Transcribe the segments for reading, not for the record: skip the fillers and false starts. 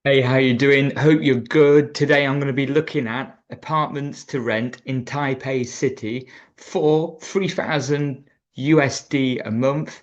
Hey, how you doing? Hope you're good. Today I'm going to be looking at apartments to rent in Taipei City for 3,000 USD a month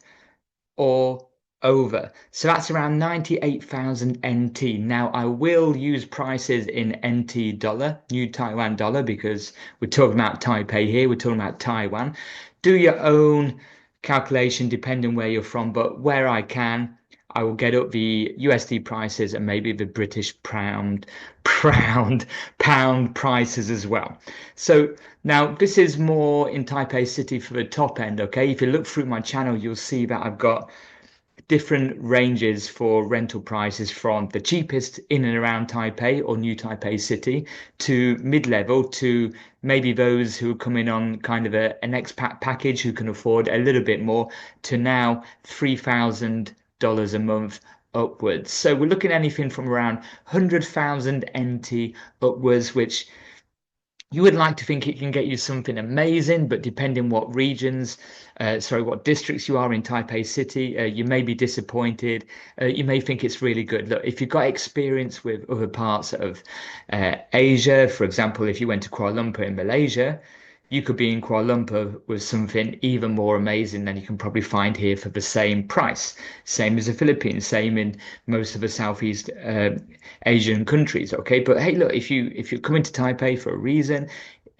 or over. So that's around 98,000 NT. Now I will use prices in NT dollar, New Taiwan dollar, because we're talking about Taipei here, we're talking about Taiwan. Do your own calculation depending where you're from, but where I can, I will get up the USD prices and maybe the British pound prices as well. So now this is more in Taipei City for the top end, okay? If you look through my channel, you'll see that I've got different ranges for rental prices from the cheapest in and around Taipei or New Taipei City to mid-level to maybe those who are coming on kind of an expat package who can afford a little bit more to now $3,000 a month upwards. So we're looking at anything from around 100,000 NT upwards, which you would like to think it can get you something amazing, but depending what regions, what districts you are in Taipei City, you may be disappointed. You may think it's really good. Look, if you've got experience with other parts of Asia, for example, if you went to Kuala Lumpur in Malaysia, you could be in Kuala Lumpur with something even more amazing than you can probably find here for the same price. Same as the Philippines, same in most of the Southeast Asian countries. Okay, but hey, look, if you're coming to Taipei for a reason,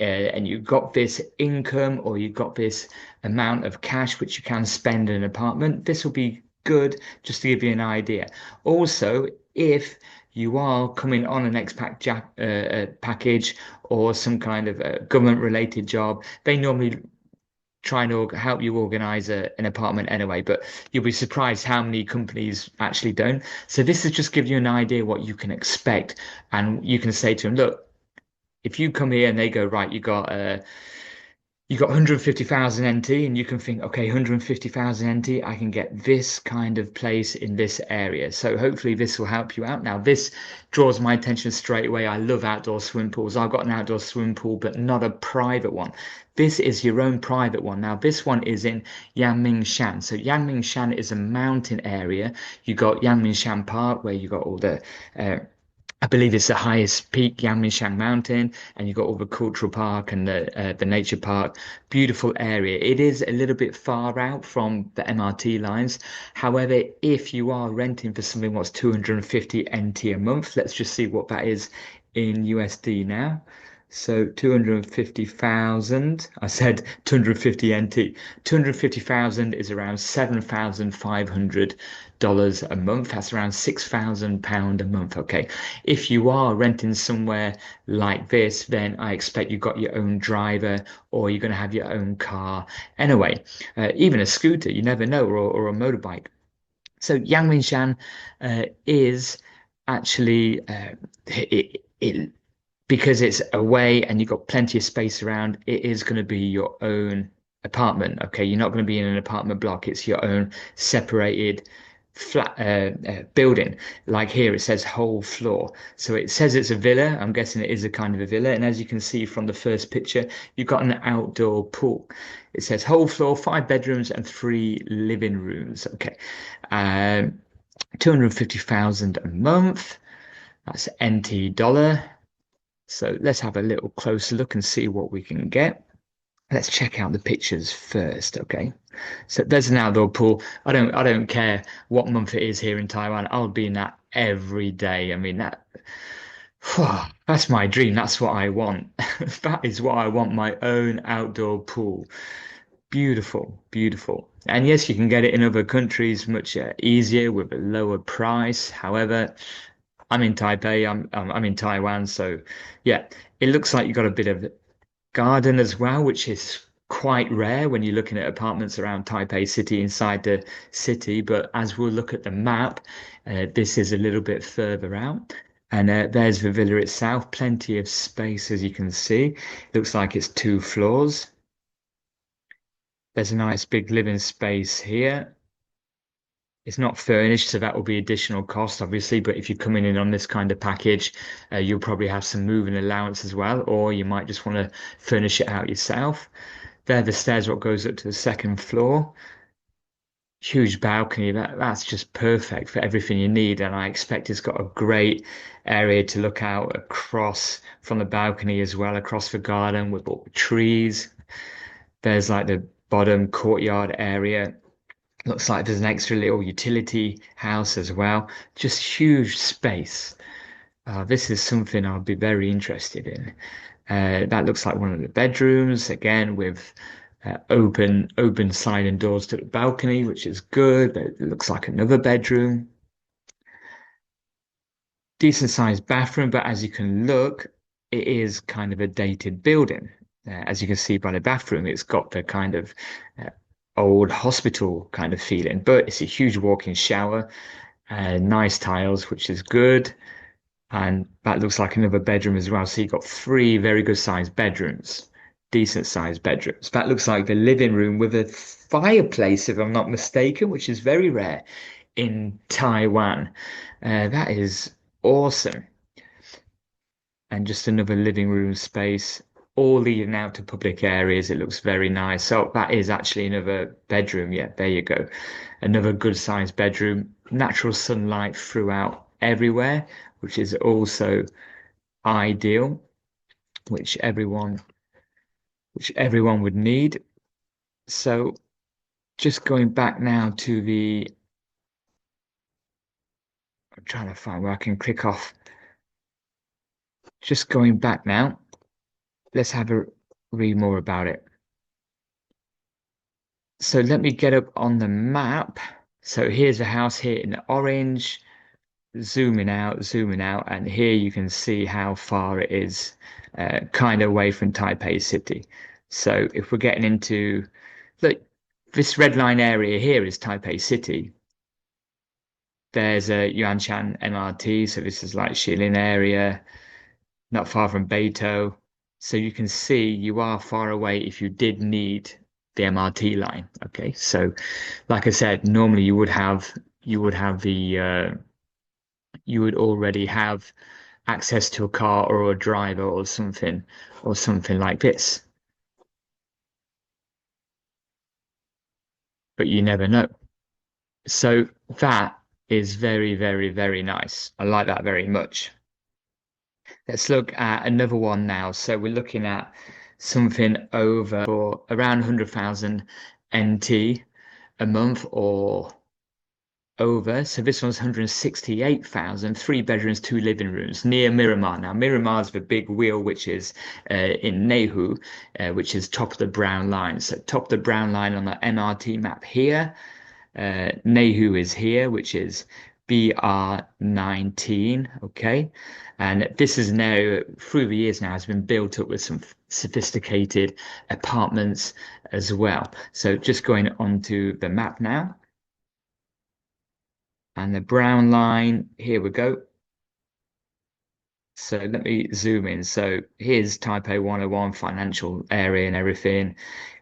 and you've got this income or you've got this amount of cash which you can spend in an apartment, this will be good just to give you an idea. Also, if you are coming on an package or some kind of government related job, they normally try and help you organize an apartment anyway, but you'll be surprised how many companies actually don't. So this is just give you an idea what you can expect, and you can say to them, look, if you come here and they go, right, you got 150,000 NT, and you can think, okay, 150,000 NT, I can get this kind of place in this area. So hopefully this will help you out. Now, this draws my attention straight away. I love outdoor swimming pools. I've got an outdoor swimming pool, but not a private one. This is your own private one. Now, this one is in Yangmingshan. So Yangmingshan is a mountain area. You got Yangmingshan Park, where you got all the I believe it's the highest peak, Yangmingshan Mountain, and you've got all the cultural park and the nature park. Beautiful area. It is a little bit far out from the MRT lines. However, if you are renting for something what's 250 NT a month, let's just see what that is in USD now. So 250,000, I said 250 NT. 250,000 is around $7,500 a month. That's around £6,000 a month. Okay. If you are renting somewhere like this, then I expect you've got your own driver or you're going to have your own car. Anyway, even a scooter, you never know, or a motorbike. So Yangmingshan is actually it because it's away and you've got plenty of space around, it is going to be your own apartment. Okay, you're not going to be in an apartment block, it's your own separated flat building. Like here, it says whole floor. So it says it's a villa. I'm guessing it is a kind of a villa. And as you can see from the first picture, you've got an outdoor pool. It says whole floor, 5 bedrooms and 3 living rooms. Okay. 250,000 a month. That's NT dollar. So let's have a little closer look and see what we can get. Let's check out the pictures first, okay? So there's an outdoor pool. I don't care what month it is here in Taiwan. I'll be in that every day. I mean that's my dream. That's what I want. That is what I want, my own outdoor pool. Beautiful, beautiful. And yes, you can get it in other countries much easier with a lower price. However, I'm in Taipei. I'm in Taiwan, so yeah, it looks like you've got a bit of garden as well, which is quite rare when you're looking at apartments around Taipei City inside the city. But as we'll look at the map, this is a little bit further out. And there's the villa itself, plenty of space as you can see. Looks like it's 2 floors. There's a nice big living space here. It's not furnished, so that will be additional cost, obviously. But if you're coming in on this kind of package, you'll probably have some moving allowance as well, or you might just want to furnish it out yourself. There, the stairs, what goes up to the second floor. Huge balcony. That's just perfect for everything you need. And I expect it's got a great area to look out across from the balcony as well, across the garden with all the trees. There's like the bottom courtyard area. Looks like there's an extra little utility house as well. Just huge space. This is something I'll be very interested in. That looks like one of the bedrooms, again with open sliding doors to the balcony, which is good. It looks like another bedroom. Decent sized bathroom, but as you can look, it is kind of a dated building. As you can see by the bathroom, it's got the kind of uh, old hospital kind of feeling, but it's a huge walk-in shower, nice tiles, which is good. And that looks like another bedroom as well. So you've got three very good sized bedrooms, decent sized bedrooms. That looks like the living room with a fireplace, if I'm not mistaken, which is very rare in Taiwan. That is awesome. And just another living room space, all leading out to public areas. It looks very nice. So that is actually another bedroom. Yeah, there you go. Another good sized bedroom. Natural sunlight throughout everywhere, which is also ideal, which everyone would need. So just going back now to I'm trying to find where I can click off. Just going back now. Let's have a read more about it. So let me get up on the map. So here's the house here in orange, zooming out, and here you can see how far it is kind of away from Taipei City. So if we're getting into, look, this red line area here is Taipei City. There's a Yuanshan MRT, so this is like Shilin area, not far from Beito. So you can see you are far away if you did need the MRT line. Okay, so like I said, normally you would have the you would already have access to a car or a driver or something like this. But you never know. So that is very, very, very nice. I like that very much. Let's look at another one now. So we're looking at something over for around 100,000 NT a month or over. So this one's 168,000, three bedrooms, two living rooms near Miramar. Now, Miramar's the big wheel, which is in Nehu, which is top of the brown line. So top of the brown line on the MRT map here. Nehu is here, which is BR19. Okay. And this is now, through the years now, has been built up with some sophisticated apartments as well. So just going onto the map now. And the brown line, here we go. So let me zoom in. So here's Taipei 101 financial area and everything,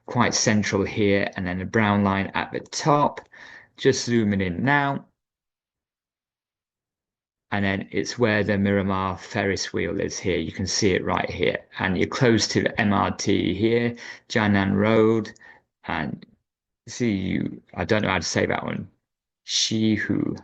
quite central here. And then the brown line at the top, just zooming in now. And then it's where the Miramar Ferris wheel is here. You can see it right here. And you're close to the MRT here, Jianan Road. And see you, I don't know how to say that one. Shihu.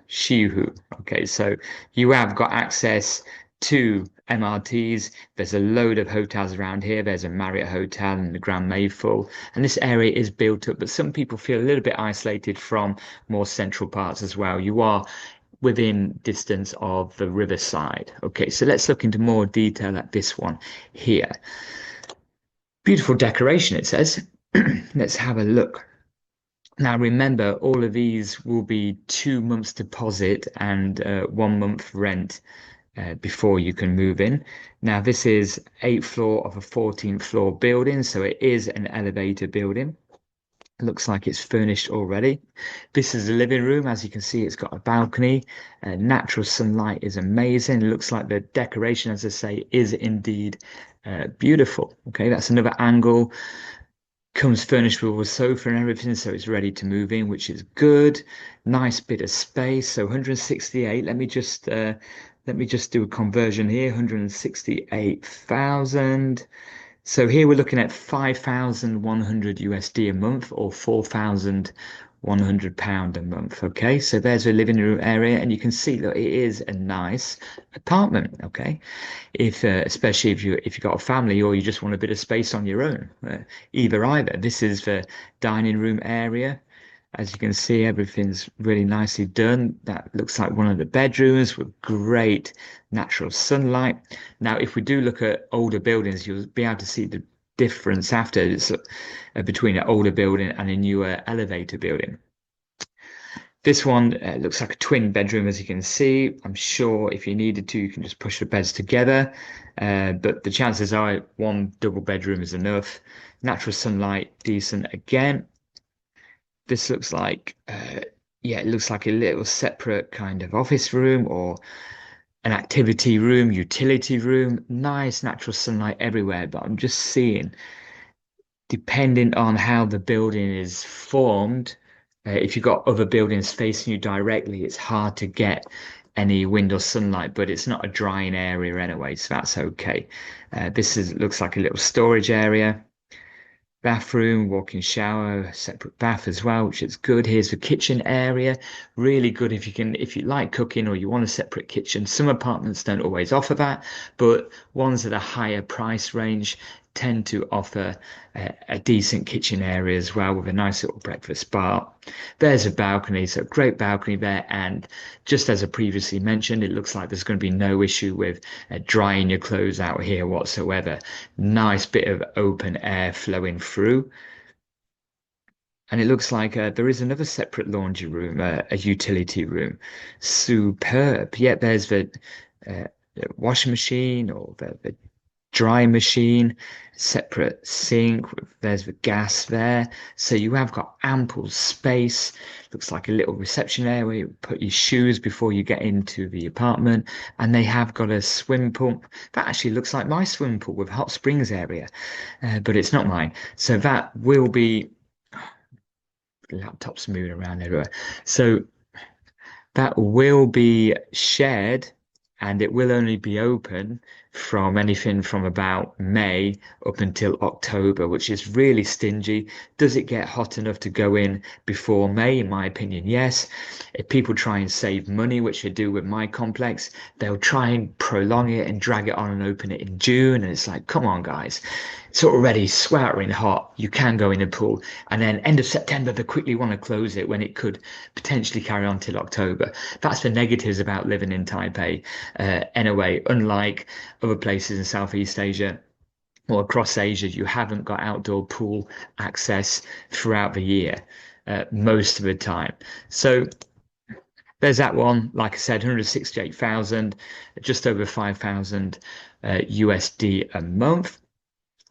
Okay, so you have got access to MRTs. There's a load of hotels around here. There's a Marriott Hotel and the Grand Mayful. And this area is built up, but some people feel a little bit isolated from more central parts as well. You are within distance of the riverside. Okay, so let's look into more detail at this one here. Beautiful decoration, it says. Let's have a look. Now, remember, all of these will be 2 months deposit and 1 month rent before you can move in. Now, this is 8th floor of a 14th floor building, so it is an elevator building. It looks like it's furnished already. This is the living room. As you can see, it's got a balcony. Natural sunlight is amazing. It looks like the decoration, as I say, is indeed beautiful. Okay, that's another angle. Comes furnished with a sofa and everything, so it's ready to move in, which is good. Nice bit of space. So 168. Let me just do a conversion here. 168,000. So here we're looking at 5,100 USD a month or £100 a month. Okay, so there's a living room area, and you can see that it is a nice apartment. Okay, if especially if you've got a family or you just want a bit of space on your own, either. This is the dining room area. As you can see, everything's really nicely done. That looks like one of the bedrooms with great natural sunlight. Now, if we do look at older buildings, you'll be able to see the difference after between an older building and a newer elevator building. This one looks like a twin bedroom, as you can see. I'm sure if you needed to, you can just push the beds together. But the chances are one double bedroom is enough. Natural sunlight, decent again. This looks like, yeah, it looks like a little separate kind of office room or an activity room, utility room. Nice natural sunlight everywhere. But I'm just seeing, depending on how the building is formed, if you've got other buildings facing you directly, it's hard to get any wind or sunlight, but it's not a drying area anyway, so that's okay. This looks like a little storage area. Bathroom, walk-in shower, separate bath as well, which is good. Here's the kitchen area. Really good if you like cooking or you want a separate kitchen. Some apartments don't always offer that, but ones at a higher price range tend to offer a decent kitchen area as well with a nice little breakfast bar. There's a balcony, so great balcony there. And just as I previously mentioned, it looks like there's going to be no issue with drying your clothes out here whatsoever. Nice bit of open air flowing through. And it looks like there is another separate laundry room, a utility room. Superb. Yeah, there's the washing machine or the dry machine, separate sink. There's the gas there. So you have got ample space. Looks like a little reception area where you put your shoes before you get into the apartment. And they have got a swim pool. That actually looks like my swim pool with hot springs area, but it's not mine. So that will be, laptop's moving around everywhere. So that will be shared and it will only be open from anything from about May up until October, which is really stingy. Does it get hot enough to go in before May? In my opinion, yes. If people try and save money, which they do with my complex, they'll try and prolong it and drag it on and open it in June. And it's like, come on, guys. It's already sweltering hot. You can go in the pool. And then end of September, they quickly want to close it when it could potentially carry on till October. That's the negatives about living in Taipei. Anyway, unlike other places in Southeast Asia or across Asia, you haven't got outdoor pool access throughout the year, most of the time. So there's that one. Like I said, 168,000, just over 5,000 USD a month.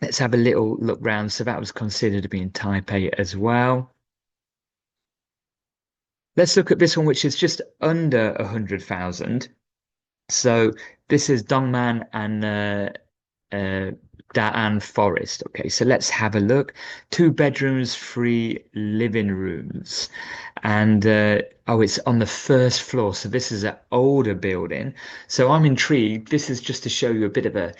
Let's have a little look round. So that was considered to be in Taipei as well. Let's look at this one, which is just under 100,000. So this is Dongman and Da'an Forest. Okay, so let's have a look. 2 bedrooms, 3 living rooms. And oh, it's on the first floor. So this is an older building. So I'm intrigued. This is just to show you a bit of a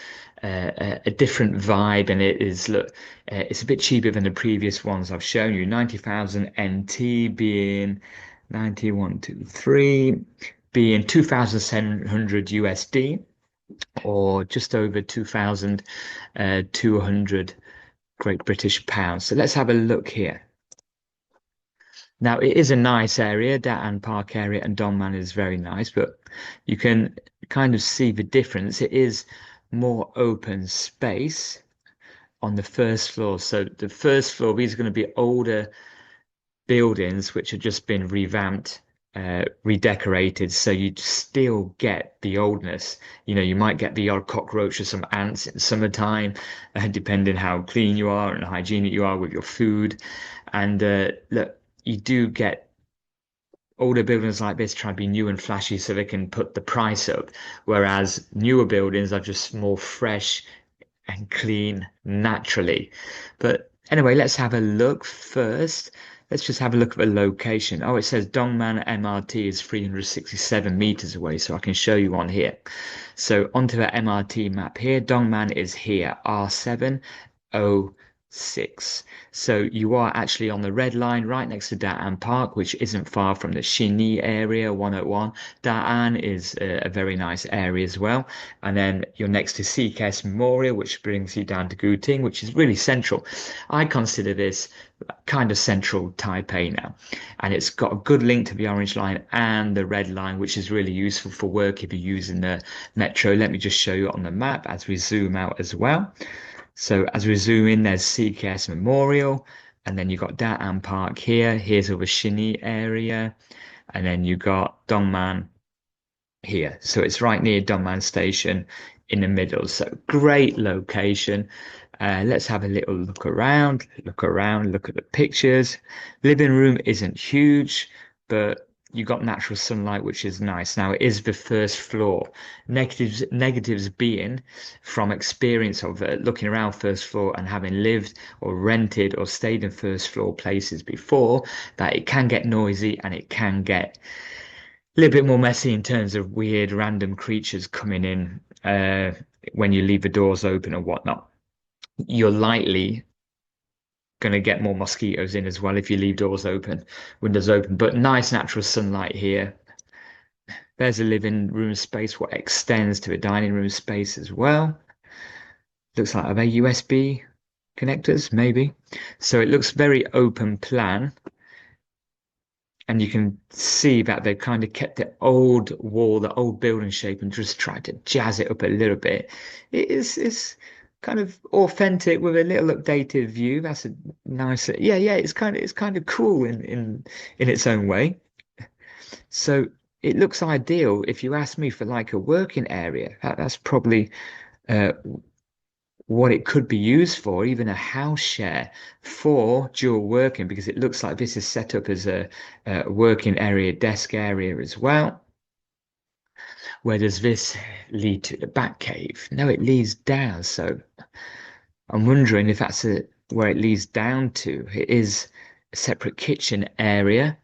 different vibe. And it is, look, it's a bit cheaper than the previous ones I've shown you. 90,000 NT being 9123 being 2,700 USD or just over 2,200 Great British pounds. So let's have a look here. Now, it is a nice area. Da'an Park area and Dongman is very nice, but you can kind of see the difference. It is more open space on the first floor. So the first floor, these are going to be older buildings which have just been revamped, redecorated, so you still get the oldness. You know, you might get the odd cockroach or some ants in summertime, depending how clean you are and hygienic you are with your food. And look, you do get older buildings like this try to be new and flashy so they can put the price up, whereas newer buildings are just more fresh and clean naturally. But anyway, let's have a look first. Let's just have a look at the location. Oh, it says Dongman MRT is 367 meters away, so I can show you on here. So onto the MRT map here, Dongman is here, R706. 6. So you are actually on the red line right next to Da'an Park, which isn't far from the Xinyi area, 101. Da'an is a very nice area as well. And then you're next to CKS Memorial, which brings you down to Guting, which is really central. I consider this kind of central Taipei now. And it's got a good link to the orange line and the red line, which is really useful for work if you're using the metro. Let me just show you on the map as we zoom out as well. So as we zoom in, there's CKS Memorial, and then you've got Da'an Park here. Here's over Xinyi area, and then you got Dongman here. So it's right near Dongman Station in the middle. So great location. Let's have a little look around, look at the pictures. Living room isn't huge, but you got natural sunlight, which is nice. Now it is the first floor. Negatives being from experience of looking around first floor and having lived or rented or stayed in first floor places before, that it can get noisy and it can get a little bit more messy in terms of weird random creatures coming in when you leave the doors open and whatnot. You're likely going to get more mosquitoes in as well if you leave doors open, windows open. But nice natural sunlight here. There's a living room space, what extends to a dining room space as well. Looks like, are they USB connectors? Maybe. So it looks very open plan. And you can see that they've kind of kept the old wall, the old building shape, and just tried to jazz it up a little bit. It's kind of authentic with a little updated view. That's a nice, yeah. It's kind of cool in its own way. So it looks ideal if you ask me for like a working area. That's probably uh, what it could be used for, even a house share for dual working, because it looks like this is set up as a working area, desk area as well. Where does this lead to? The back cave? No, it leads down. So I'm wondering if that's where it leads down to. It is a separate kitchen area.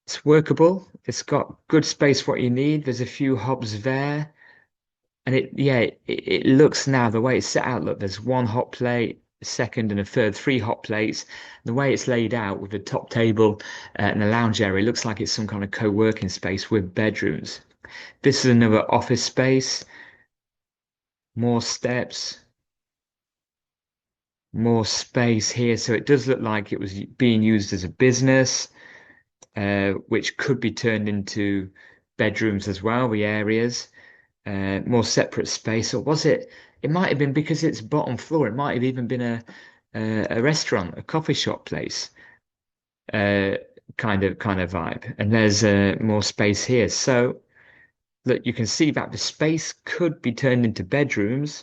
It's workable. It's got good space for what you need. There's a few hobs there. And it looks now the way it's set out. Look, there's one hot plate, a second and a third, three hot plates. The way it's laid out with the top table and the lounge area, it looks like it's some kind of co-working space with bedrooms. This is another office space, more steps, more space here. So it does look like it was being used as a business, which could be turned into bedrooms as well, the areas. More separate space, or was it? It might have been because it's bottom floor. It might have even been a restaurant, a coffee shop place, uh, kind of vibe. And there's more space here. So look, you can see that the space could be turned into bedrooms.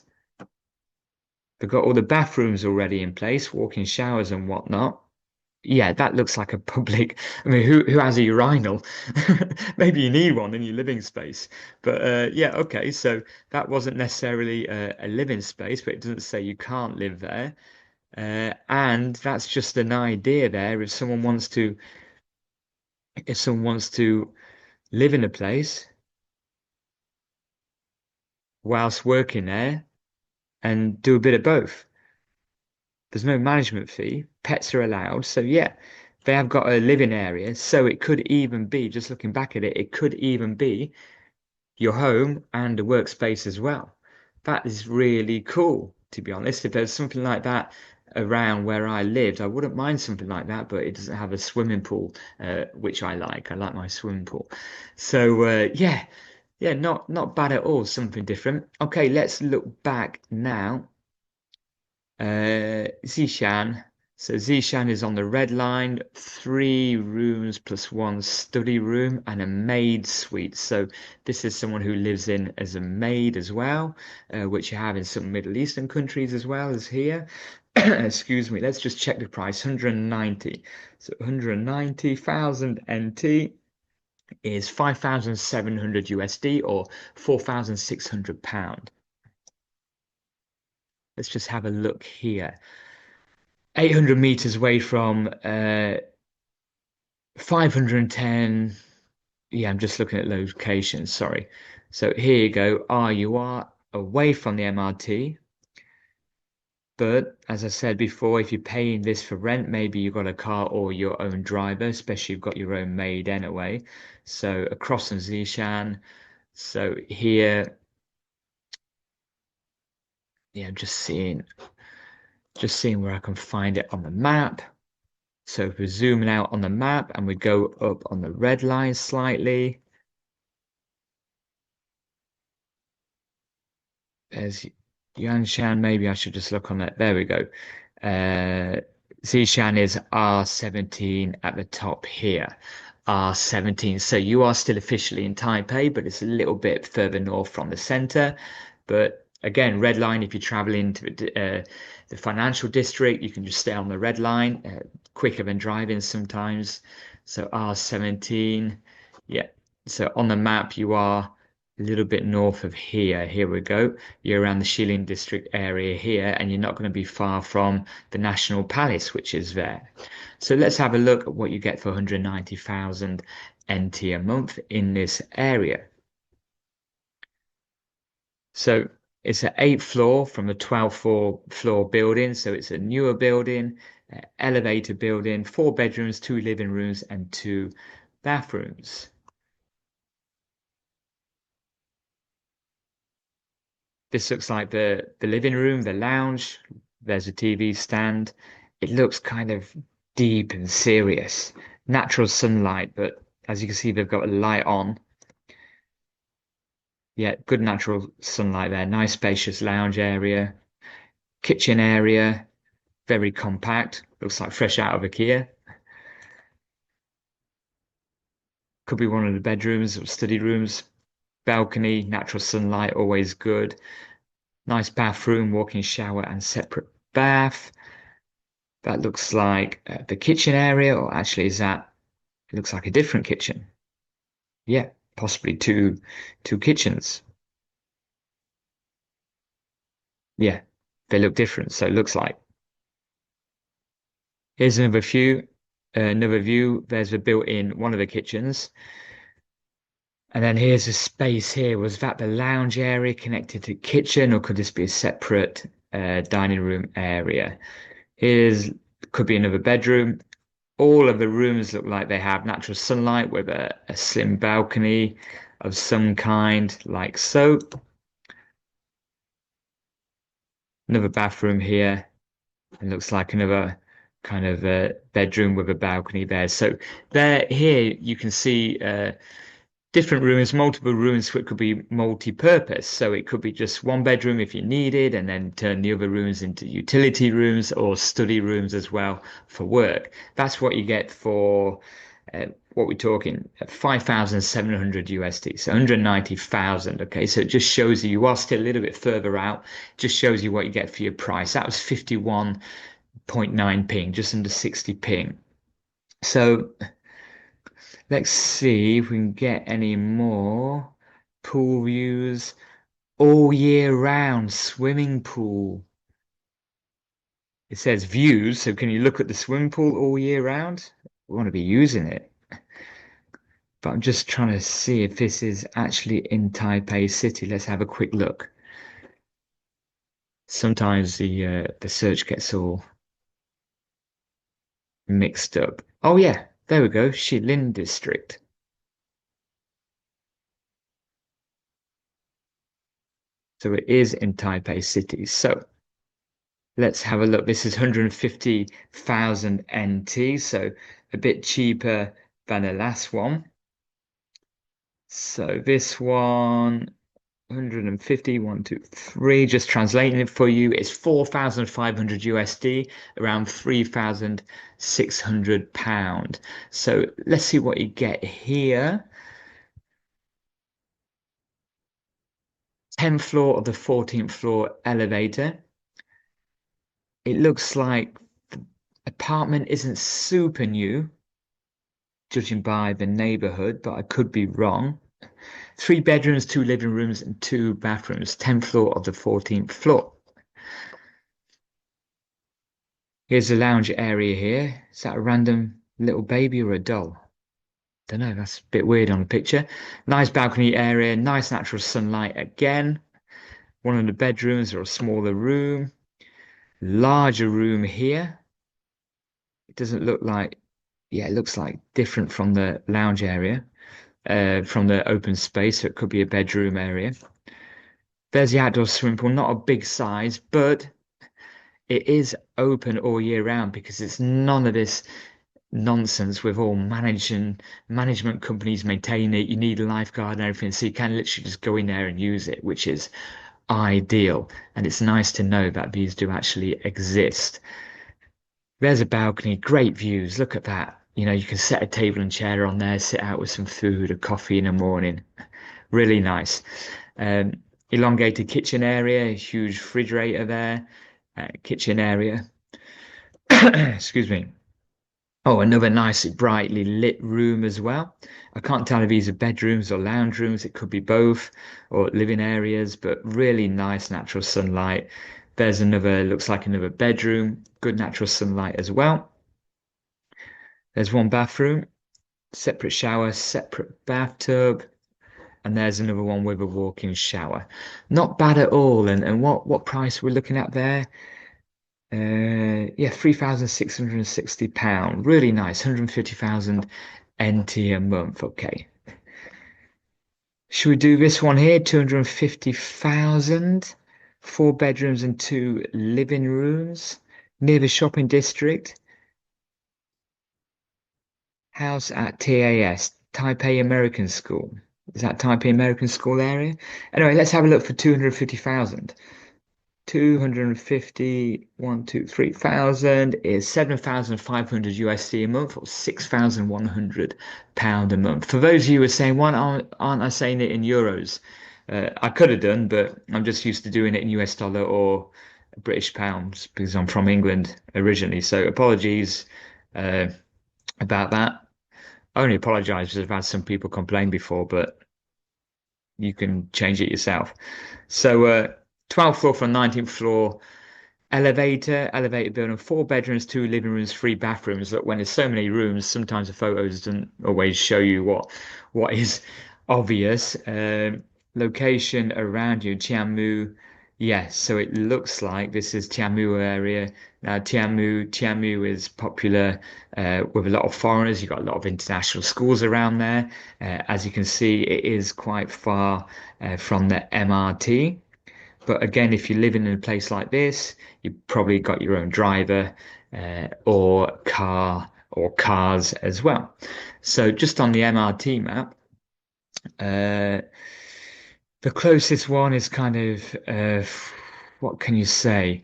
They've got all the bathrooms already in place, walk-in showers and whatnot. Yeah, that looks like a public. I mean, who has a urinal? Maybe you need one in your living space. But yeah, okay. So that wasn't necessarily a living space, but it doesn't say you can't live there. And that's just an idea there. If someone wants to live in a place whilst working there and do a bit of both. There's no management fee. Pets are allowed. So yeah, they have got a living area. So it could even be, just looking back at it, it could even be your home and a workspace as well. That is really cool, to be honest. If there's something like that around where I lived, I wouldn't mind something like that, but it doesn't have a swimming pool, which I like. I like my swimming pool. So yeah, not bad at all. Something different. Okay, let's look back now. Zishan. So Zishan is on the red line, 3 rooms plus one study room and a maid suite. So this is someone who lives in as a maid as well, which you have in some Middle Eastern countries as well as here. Excuse me, let's just check the price, 190. So 190,000 NT is 5,700 USD or £4,600. Let's just have a look here. 800 meters away from 510. Yeah, I'm just looking at locations. Sorry. So here you go. You are away from the MRT. But as I said before, if you're paying this for rent, maybe you've got a car or your own driver, especially you've got your own maid anyway. So across in Zishan. So here, yeah, just seeing where I can find it on the map. So if we're zooming out on the map and we go up on the red line slightly, there's Yanshan. Maybe I should just look on that. There we go. Uh, Zishan is R17 at the top here. R17. So you are still officially in Taipei, but it's a little bit further north from the center. But again, red line, if you're traveling to the financial district, you can just stay on the red line, quicker than driving sometimes. So R17. Yeah. So on the map, you are a little bit north of here. Here we go. You're around the Shilin district area here, and you're not going to be far from the National Palace, which is there. So let's have a look at what you get for 190,000 NT a month in this area. So it's an 8th floor from a 12th floor building. So it's a newer building, elevator building, 4 bedrooms, 2 living rooms, and 2 bathrooms. This looks like the living room, the lounge. There's a TV stand. It looks kind of deep and serious. Natural sunlight, but as you can see, they've got a light on. Yeah, good natural sunlight there. Nice spacious lounge area. Kitchen area, very compact. Looks like fresh out of IKEA. Could be one of the bedrooms or study rooms. Balcony, natural sunlight, always good. Nice bathroom, walk-in shower, and separate bath. That looks like the kitchen area, or actually, is that? It looks like a different kitchen. Yeah, possibly two kitchens. Yeah, they look different. So it looks like. Here's another view. There's a built-in one of the kitchens. And then here's a space here. Was that the lounge area connected to kitchen, or could this be a separate dining room area? Here's could be another bedroom. All of the rooms look like they have natural sunlight with a slim balcony of some kind, like so. Another bathroom here. It looks like another kind of bedroom with a balcony there. So there, here you can see different rooms, multiple rooms, so it could be multi-purpose. So it could be just one bedroom if you needed, and then turn the other rooms into utility rooms or study rooms as well for work. That's what you get for what we're talking 5,700 USD, so 190,000. Okay, so it just shows you are still a little bit further out. Just shows you what you get for your price. That was 51.9 ping, just under 60 ping. So let's see if we can get any more pool views. All year round swimming pool. It says views, so can you look at the swimming pool all year round? We want to be using it. But I'm just trying to see if this is actually in Taipei City. Let's have a quick look. Sometimes the search gets all mixed up. Oh yeah, there we go. Shilin District. So it is in Taipei City. So let's have a look. This is 150,000 NT, so a bit cheaper than the last one. So this one, 150, 1, 2, 3, just translating it for you, it's 4,500 USD, around 3,600 pound. So let's see what you get here. 10th floor of the 14th floor elevator. It looks like the apartment isn't super new, judging by the neighborhood, but I could be wrong. 3 bedrooms, 2 living rooms, and 2 bathrooms. 10th floor of the 14th floor. Here's the lounge area here. Is that a random little baby or a doll? Don't know, that's a bit weird on the picture. Nice balcony area, nice natural sunlight again. One of the bedrooms or a smaller room. Larger room here. It doesn't look like, yeah, it looks like different from the lounge area, from the open space. So it could be a bedroom area. There's the outdoor swimming pool, not a big size, but it is open all year round because it's none of this nonsense with all management companies maintaining it. You need a lifeguard and everything, so you can literally just go in there and use it, which is ideal. And it's nice to know that these do actually exist. There's a balcony, great views. Look at that. You know, you can set a table and chair on there, sit out with some food or coffee in the morning. Really nice. Um, Elongated kitchen area, a huge refrigerator there, kitchen area. Excuse me. Oh, another nicely brightly lit room as well. I can't tell if these are bedrooms or lounge rooms. It could be both, or living areas, but really nice natural sunlight. There's another, looks like another bedroom, good natural sunlight as well. There's one bathroom, separate shower, separate bathtub, and there's another one with a walk-in shower. Not bad at all. And what price we're looking at there? Yeah, £3,660. Really nice. 150,000 NT a month. Okay. Should we do this one here? 250,000. Four bedrooms and two living rooms near the shopping district. House at TAS, Taipei American School. Is that Taipei American School area? Anyway, let's have a look for 250,000. 250, 3,000 is 7,500 USD a month or £6,100 a month. For those of you who are saying, why aren't I saying it in euros? I could have done, but I'm just used to doing it in US dollar or British pounds because I'm from England originally. So apologies about that. I only apologize because I've had some people complain before, but you can change it yourself. So 12th floor from 19th floor, elevator building, four bedrooms, two living rooms, three bathrooms. Look, when there's so many rooms, sometimes the photos don't always show you what is obvious. Location around you, Tianmu. Yes, so it looks like this is Tianmu area. Now, Tianmu is popular with a lot of foreigners. You've got a lot of international schools around there. As you can see, it is quite far from the MRT. But again, if you're living in a place like this, you've probably got your own driver or car or cars as well. So just on the MRT map, uh, the closest one is kind of, what can you say?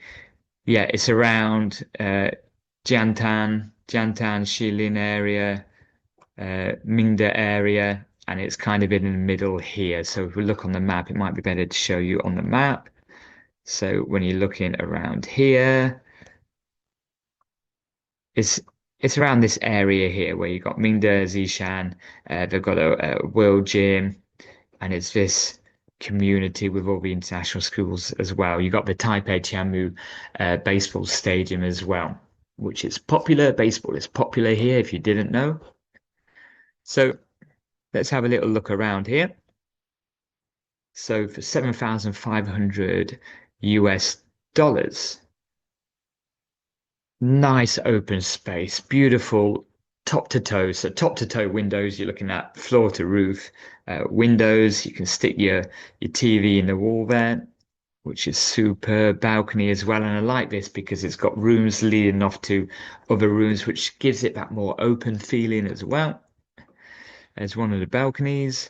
Yeah, it's around Jiantan, Shilin area, Mingda area, and it's kind of in the middle here. So if we look on the map, it might be better to show you on the map. So when you're looking around here, it's it's around this area here where you've got Mingda, Zishan, they've got a world gym, and it's this community with all the international schools as well. You've got the Taipei Tianmu baseball stadium as well, which is popular. Baseball is popular here, if you didn't know. So let's have a little look around here. So for 7,500 US dollars. Nice open space, beautiful top to toe. So top to toe windows, you're looking at floor to roof windows. You can stick your TV in the wall there, which is super. Balcony as well. And I like this because it's got rooms leading off to other rooms, which gives it that more open feeling as well. There's one of the balconies.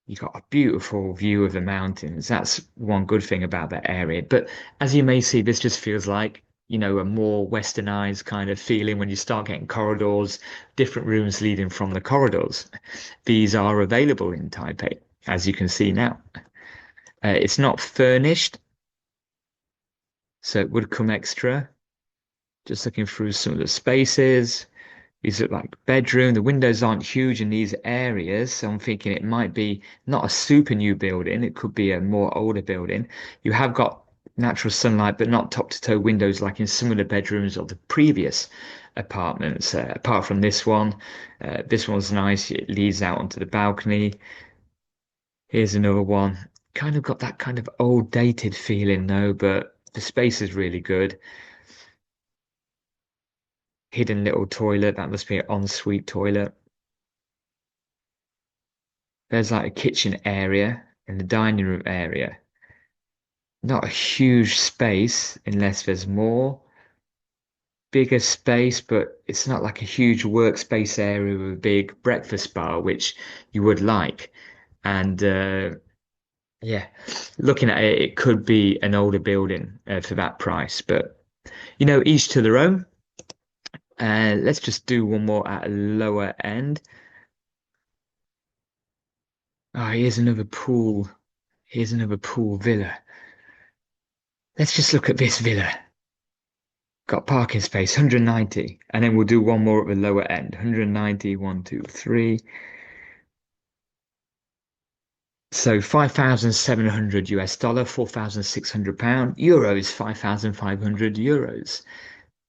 You got a beautiful view of the mountains. That's one good thing about that area. But as you may see, this just feels like, you know, a more westernized kind of feeling when you start getting corridors, different rooms leading from the corridors. These are available in Taipei, as you can see now. It's not furnished, so it would come extra. Just looking through some of the spaces. These look like bedroom. The windows aren't huge in these areas, so I'm thinking it might be not a super new building. It could be a more older building. You have got natural sunlight, but not top to toe windows like in some of the bedrooms of the previous apartments. Apart from this one's nice. It leads out onto the balcony. Here's another one. Kind of got that kind of old dated feeling though, but The space is really good. Hidden little toilet. That must be an ensuite toilet. There's like a kitchen area and the dining room area. Not a huge space unless there's more. Bigger space, but it's not like a huge workspace area with a big breakfast bar, which you would like. And yeah, looking at it, it could be an older building for that price. But each to their own. Let's just do one more at a lower end. Oh, here's another pool. Here's another pool villa. Let's just look at this villa. Got parking space, 190. And then we'll do one more at the lower end. 190, 1, 2, 3. So 5,700 US dollar, 4,600 pound, euros, 5,500 euros.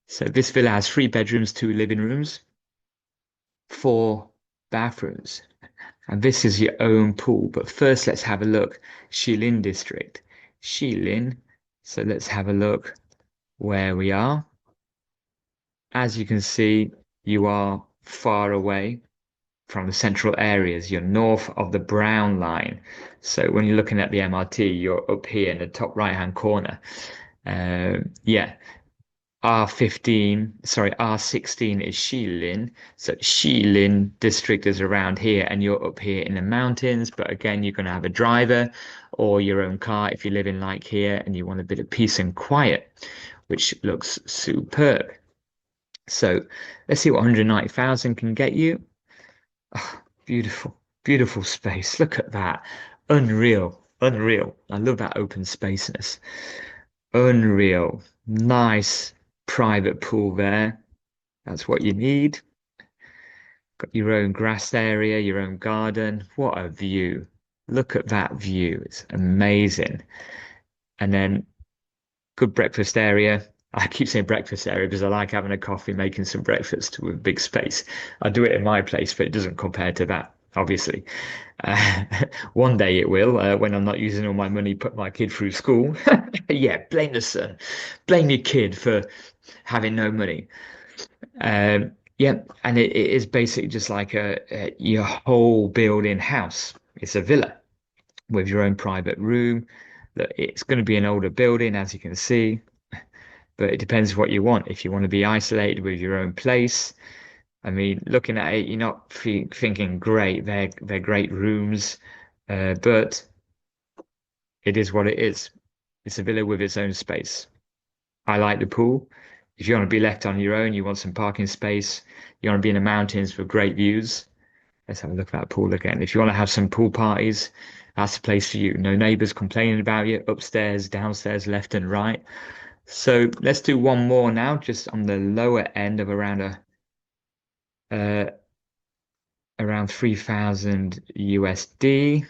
So this villa has 3 bedrooms, 2 living rooms, 4 bathrooms. And this is your own pool. But first, let's have a look. Shilin district. Shilin. So let's have a look where we are. As you can see, you are far away from the central areas. You're north of the brown line. So when you're looking at the MRT, you're up here in the top right-hand corner. Yeah, R16 is Shilin. So Shilin district is around here, and you're up here in the mountains. But again, you're going to have a driver or your own car if you live in like here and you want a bit of peace and quiet, which looks superb. So let's see what 190,000 can get you. Oh, beautiful, beautiful space. Look at that. Unreal, unreal. I love that open spaceness. Unreal. Nice private pool there. That's what you need. Got your own grass area, your own garden. What a view. Look at that view. It's amazing. And then good breakfast area. I keep saying breakfast area because I like having a coffee, making some breakfast with a big space. I do it in my place, but it doesn't compare to that, obviously. Uh, one day it will, when I'm not using all my money, put my kid through school. Yeah, blame the son, blame your kid for having no money. Yeah, and it is basically just like your whole building house. It's a villa with your own private room. Look, it's going to be an older building, as you can see, but it depends what you want. If you want to be isolated with your own place, I mean, looking at it, you're not thinking, great, they're great rooms, but it is what it is. It's a villa with its own space. I like the pool. If you want to be left on your own, you want some parking space, you want to be in the mountains with great views. Let's have a look at that pool again. If you want to have some pool parties, that's the place for you. No neighbors complaining about you, upstairs, downstairs, left and right. So let's do one more now, just on the lower end of uh, around 3,000 USD.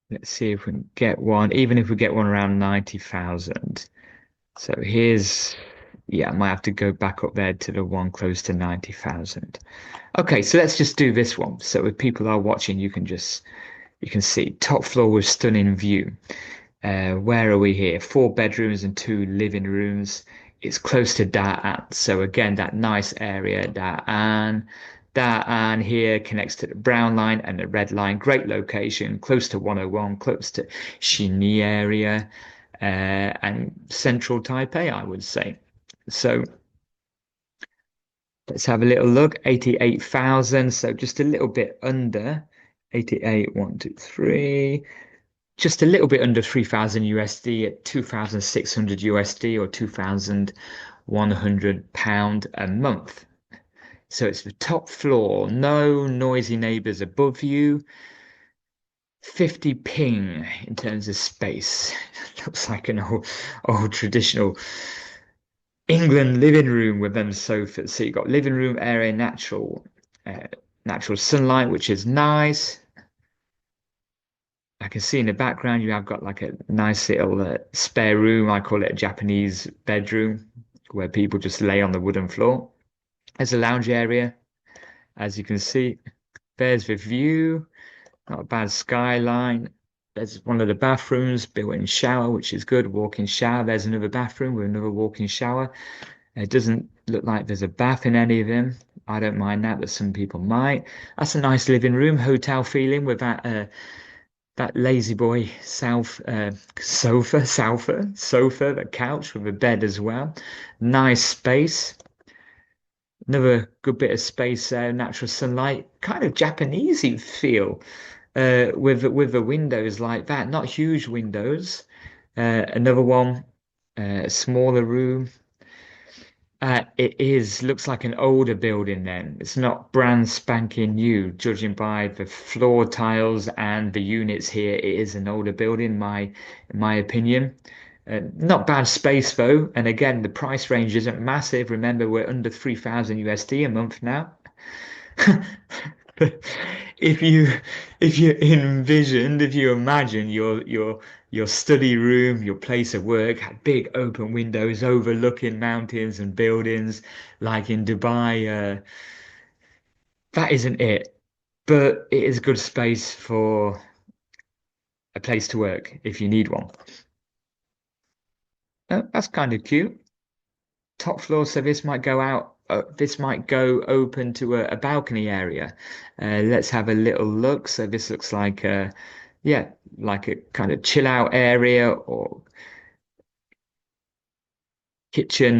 Let's see if we can get one, even if we get one around 90,000. So here's, yeah, I might have to go back up there to the one close to 90,000. Okay, so let's just do this one. So if people are watching, you can see top floor with stunning view. Where are we here? 4 bedrooms and 2 living rooms. It's close to Da'an. So again, that nice area, Da'an. Da'an here connects to the brown line and the red line. Great location, close to 101, close to Xinyi area, and central Taipei, I would say. So let's have a little look. 88,000, so just a little bit under 88, 1, 2, 3. Just a little bit under 3,000 USD at 2,600 USD or 2,100 pound a month. So it's the top floor, no noisy neighbors above you. 50 ping in terms of space. Looks like an old traditional England living room with them sofas. So you've got living room area, natural sunlight, which is nice. I can see in the background you have got like a nice little spare room. I call it a Japanese bedroom where people just lay on the wooden floor. There's a lounge area, as you can see. There's the view, not a bad skyline. There's one of the bathrooms, built-in shower, which is good. Walk-in shower. There's another bathroom with another walk-in shower. It doesn't look like there's a bath in any of them. I don't mind that, but some people might. That's a nice living room, hotel feeling with that lazy boy sofa, the couch with a bed as well. Nice space. Another good bit of space there, natural sunlight, kind of Japanesey feel with the windows like that. Not huge windows. Another one, smaller room. Looks like an older building then. It's not brand spanking new, judging by the floor tiles and the units here. It is an older building, in my opinion. Not bad space though. And again, the price range isn't massive. Remember, we're under 3,000 USD a month now. If you if you imagine your study room, your place of work had big open windows overlooking mountains and buildings like in Dubai, that isn't it. But it is good space for a place to work if you need one. Oh, that's kind of cute. Top floor, so this might go out. This might go open to a balcony area. Let's have a little look. So this looks like yeah, like a kind of chill out area or kitchen,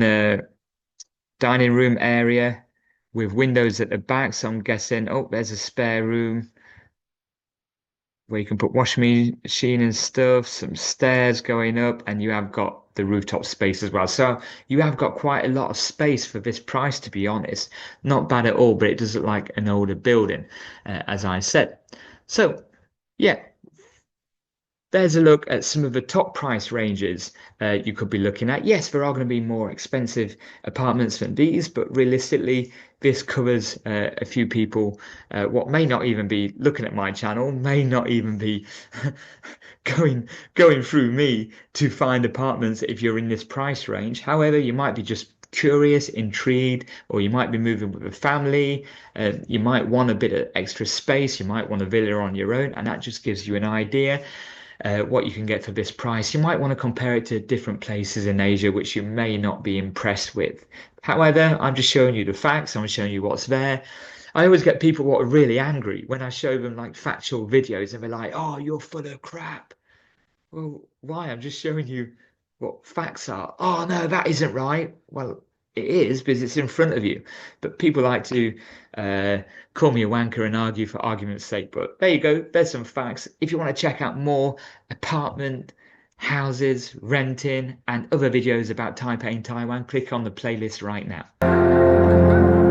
dining room area with windows at the back. So I'm guessing, oh, there's a spare room where you can put washing machine and stuff, some stairs going up, and you have got the rooftop space as well. So you have got quite a lot of space for this price, to be honest. Not bad at all, but it does look like an older building, as I said. So yeah, there's a look at some of the top price ranges you could be looking at. Yes, there are going to be more expensive apartments than these, but realistically, this covers a few people what may not even be looking at my channel, may not even be going through me to find apartments if you're in this price range. However, you might be just curious, intrigued, or you might be moving with a family. You might want a bit of extra space. You might want a villa on your own, and that just gives you an idea what you can get for this price. You might want to compare it to different places in Asia, which you may not be impressed with. However, I'm just showing you the facts. I'm showing you what's there. I always get people what are really angry when I show them like factual videos and they're like, oh, you're full of crap. Well, why? I'm just showing you what facts are. Oh, no, that isn't right. Well, it is because it's in front of you. But people like to uh, call me a wanker and argue for argument's sake. But there you go. There's some facts. If you want to check out more apartment, houses, renting, and other videos about Taipei and Taiwan, click on the playlist right now.